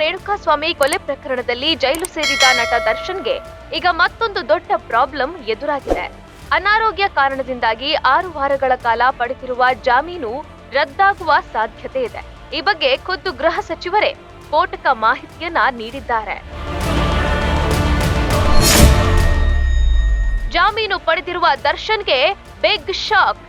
ರೇಣುಕಾಸ್ವಾಮಿ ಕೊಲೆ ಪ್ರಕರಣದಲ್ಲಿ ಜೈಲು ಸೇರಿದ ನಟ ದರ್ಶನ್ಗೆ ಈಗ ಮತ್ತೊಂದು ದೊಡ್ಡ ಪ್ರಾಬ್ಲಮ್ ಎದುರಾಗಿದೆ. ಅನಾರೋಗ್ಯ ಕಾರಣದಿಂದಾಗಿ 6 ವಾರಗಳ ಕಾಲ ಪಡೆದಿರುವ ಜಾಮೀನು ರದ್ದಾಗುವ ಸಾಧ್ಯತೆ ಇದೆ. ಈ ಬಗ್ಗೆ ಖುದ್ದು ಗೃಹ ಸಚಿವರೇ ಸ್ಫೋಟಕ ಮಾಹಿತಿಯನ್ನ ನೀಡಿದ್ದಾರೆ. ಜಾಮೀನು ಪಡೆದಿರುವ ದರ್ಶನ್ಗೆ ಬಿಗ್ ಶಾಕ್.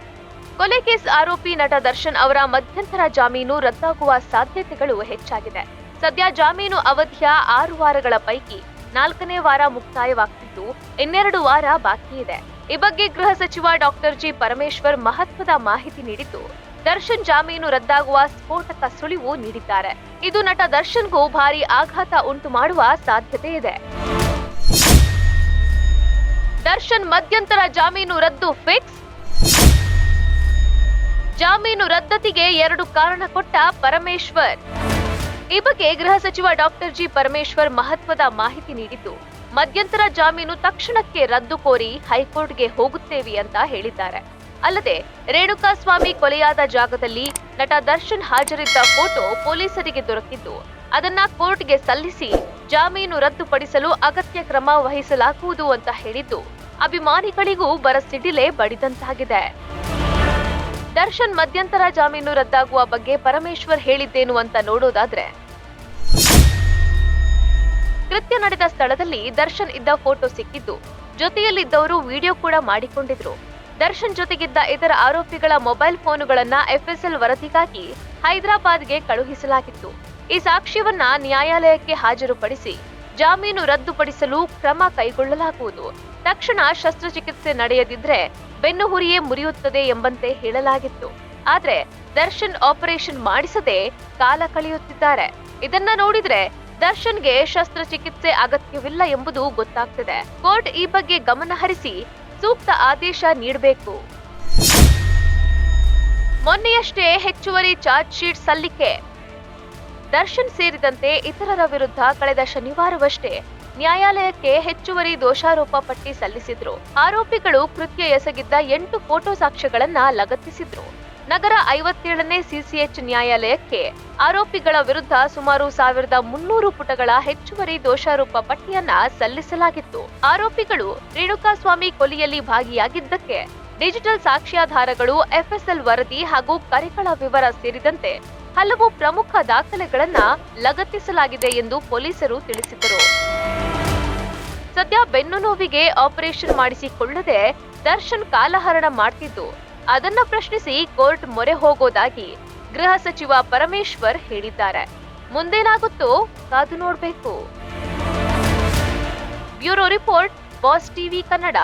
ಕೊಲೆ ಕೇಸ್ ಆರೋಪಿ ನಟ ದರ್ಶನ್ ಅವರ ಮಧ್ಯಂತರ ಜಾಮೀನು ರದ್ದಾಗುವ ಸಾಧ್ಯತೆಗಳು ಹೆಚ್ಚಾಗಿದೆ. ಸದ್ಯ ಜಾಮೀನು ಅವಧಿಯ 6 ವಾರಗಳ ಪೈಕಿ 4ನೇ ವಾರ ಮುಕ್ತಾಯವಾಗ್ತಿದ್ದು, ಇನ್ನೆರಡು ವಾರ ಬಾಕಿ ಇದೆ. ಈ ಬಗ್ಗೆ ಗೃಹ ಸಚಿವ ಡಾಕ್ಟರ್ ಜಿ ಪರಮೇಶ್ವರ್ ಮಹತ್ವದ ಮಾಹಿತಿ ನೀಡಿದ್ದು, ದರ್ಶನ್ ಜಾಮೀನು ರದ್ದಾಗುವ ಸ್ಫೋಟಕ ಸುಳಿವು ನೀಡಿದ್ದಾರೆ. ಇದು ನಟ ದರ್ಶನ್ಗೂ ಭಾರಿ ಆಘಾತ ಉಂಟು ಮಾಡುವ ಸಾಧ್ಯತೆ ಇದೆ. ದರ್ಶನ್ ಮಧ್ಯಂತರ ಜಾಮೀನು ರದ್ದು ಫಿಕ್ಸ್. ಜಾಮೀನು ರದ್ದತಿಗೆ 2 ಕಾರಣ ಕೊಟ್ಟ ಪರಮೇಶ್ವರ್. ಈ ಬಗ್ಗೆ ಗೃಹ ಸಚಿವ ಡಾಕ್ಟರ್ ಜಿ ಪರಮೇಶ್ವರ್ ಮಹತ್ವದ ಮಾಹಿತಿ ನೀಡಿದ್ದು, ಮಧ್ಯಂತರ ಜಾಮೀನು ತಕ್ಷಣಕ್ಕೆ ರದ್ದು ಕೋರಿ ಹೈಕೋರ್ಟ್ಗೆ ಹೋಗುತ್ತೇವೆ ಅಂತ ಹೇಳಿದ್ದಾರೆ. ಅಲ್ಲದೆ ರೇಣುಕಾಸ್ವಾಮಿ ಕೊಲೆಯಾದ ಜಾಗದಲ್ಲಿ ನಟ ದರ್ಶನ್ ಹಾಜರಿದ್ದ ಫೋಟೋ ಪೊಲೀಸರಿಗೆ ದೊರಕಿದ್ದು, ಅದನ್ನ ಕೋರ್ಟ್ಗೆ ಸಲ್ಲಿಸಿ ಜಾಮೀನು ರದ್ದುಪಡಿಸಲು ಅಗತ್ಯ ಕ್ರಮ ವಹಿಸಲಾಗುವುದು ಅಂತ ಹೇಳಿದ್ದು, ಅಭಿಮಾನಿಗಳಿಗೂ ಬರಸಿಡಿಲೆ ಬಡಿದಂತಾಗಿದೆ. ದರ್ಶನ್ ಮಧ್ಯಂತರ ಜಾಮೀನು ರದ್ದಾಗುವ ಬಗ್ಗೆ ಪರಮೇಶ್ವರ್ ಹೇಳಿದ್ದೇನು ಅಂತ ನೋಡೋದಾದ್ರೆ, ಕೃತ್ಯ ನಡೆದ ಸ್ಥಳದಲ್ಲಿ ದರ್ಶನ್ ಇದ್ದ ಫೋಟೋ ಸಿಕ್ಕಿದ್ದು, ಜೊತೆಯಲ್ಲಿದ್ದವರು ವಿಡಿಯೋ ಕೂಡ ಮಾಡಿಕೊಂಡಿದ್ರು. ದರ್ಶನ್ ಜೊತೆಗಿದ್ದ ಇತರ ಆರೋಪಿಗಳ ಮೊಬೈಲ್ ಫೋನುಗಳನ್ನ ಎಫ್ಎಸ್ಎಲ್ ವರದಿಗಾಗಿ ಹೈದರಾಬಾದ್ಗೆ ಕಳುಹಿಸಲಾಗಿತ್ತು. ಈ ಸಾಕ್ಷ್ಯವನ್ನ ನ್ಯಾಯಾಲಯಕ್ಕೆ ಹಾಜರುಪಡಿಸಿ ಜಾಮೀನು ರದ್ದುಪಡಿಸಲು ಕ್ರಮ ಕೈಗೊಳ್ಳಲಾಗುವುದು. ತಕ್ಷಣ ಶಸ್ತ್ರಚಿಕಿತ್ಸೆ ನಡೆಯದಿದ್ರೆ ಬೆನ್ನುಹುರಿಯೇ ಮುರಿಯುತ್ತದೆ ಎಂಬಂತೆ ಹೇಳಲಾಗಿತ್ತು. ಆದ್ರೆ ದರ್ಶನ್ ಆಪರೇಷನ್ ಮಾಡಿಸದೆ ಕಾಲ ಕಳೆಯುತ್ತಿದ್ದಾರೆ. ಇದನ್ನ ನೋಡಿದ್ರೆ ದರ್ಶನ್ಗೆ ಶಸ್ತ್ರಚಿಕಿತ್ಸೆ ಅಗತ್ಯವಿಲ್ಲ ಎಂಬುದು ಗೊತ್ತಾಗ್ತಿದೆ. ಕೋರ್ಟ್ ಈ ಬಗ್ಗೆ ಗಮನ ಹರಿಸಿ ಸೂಕ್ತ ಆದೇಶ ನೀಡಬೇಕು. ಮೊನ್ನೆಯಷ್ಟೇ ಹೆಚ್ಚುವರಿ ಚಾರ್ಜ್ ಶೀಟ್ ಸಲ್ಲಿಕೆ. ದರ್ಶನ್ ಸೇರಿದಂತೆ ಇತರರ ವಿರುದ್ಧ ಕಳೆದ ಶನಿವಾರವಷ್ಟೇ ನ್ಯಾಯಾಲಯಕ್ಕೆ ಹೆಚ್ಚುವರಿ ದೋಷಾರೋಪ ಪಟ್ಟಿ ಸಲ್ಲಿಸಿದ್ರು. ಆರೋಪಿಗಳು ಕೃತ್ಯ ಎಸಗಿದ್ದ 8 ಫೋಟೋ ಸಾಕ್ಷ್ಯಗಳನ್ನ ಲಗತ್ತಿಸಿದ್ರು. ನಗರ 57ನೇ ಸಿಸಿಎಚ್ ನ್ಯಾಯಾಲಯಕ್ಕೆ ಆರೋಪಿಗಳ ವಿರುದ್ಧ ಸುಮಾರು 1300 ಪುಟಗಳ ಹೆಚ್ಚುವರಿ ದೋಷಾರೋಪ ಪಟ್ಟಿಯನ್ನ ಸಲ್ಲಿಸಲಾಗಿತ್ತು. ಆರೋಪಿಗಳು ರೇಣುಕಾಸ್ವಾಮಿ ಕೊಲೆಯಲ್ಲಿ ಭಾಗಿಯಾಗಿದ್ದಕ್ಕೆ ಡಿಜಿಟಲ್ ಸಾಕ್ಷ್ಯಾಧಾರಗಳು, ಎಫ್ಎಸ್ಎಲ್ ವರದಿ ಹಾಗೂ ಕರೆಗಳ ವಿವರ ಸೇರಿದಂತೆ ಹಲವು ಪ್ರಮುಖ ದಾಖಲೆಗಳನ್ನ ಲಗತ್ತಿಸಲಾಗಿದೆ ಎಂದು ಪೊಲೀಸರು ತಿಳಿಸಿದರು. ಸದ್ಯ ಬೆನ್ನು ನೋವಿಗೆ ಆಪರೇಷನ್ ಮಾಡಿಸಿಕೊಳ್ಳದೆ ದರ್ಶನ್ ಕಾಲಹರಣ ಮಾಡ್ತಿದ್ದು, ಅದನ್ನ ಪ್ರಶ್ನಿಸಿ ಕೋರ್ಟ್ ಮೊರೆ ಹೋಗೋದಾಗಿ ಗೃಹ ಸಚಿವ ಪರಮೇಶ್ವರ್ ಹೇಳಿದ್ದಾರೆ. ಮುಂದೇನಾಗುತ್ತೋ ಕಾದು ನೋಡಬೇಕು. Bureau report, boss TV Kannada.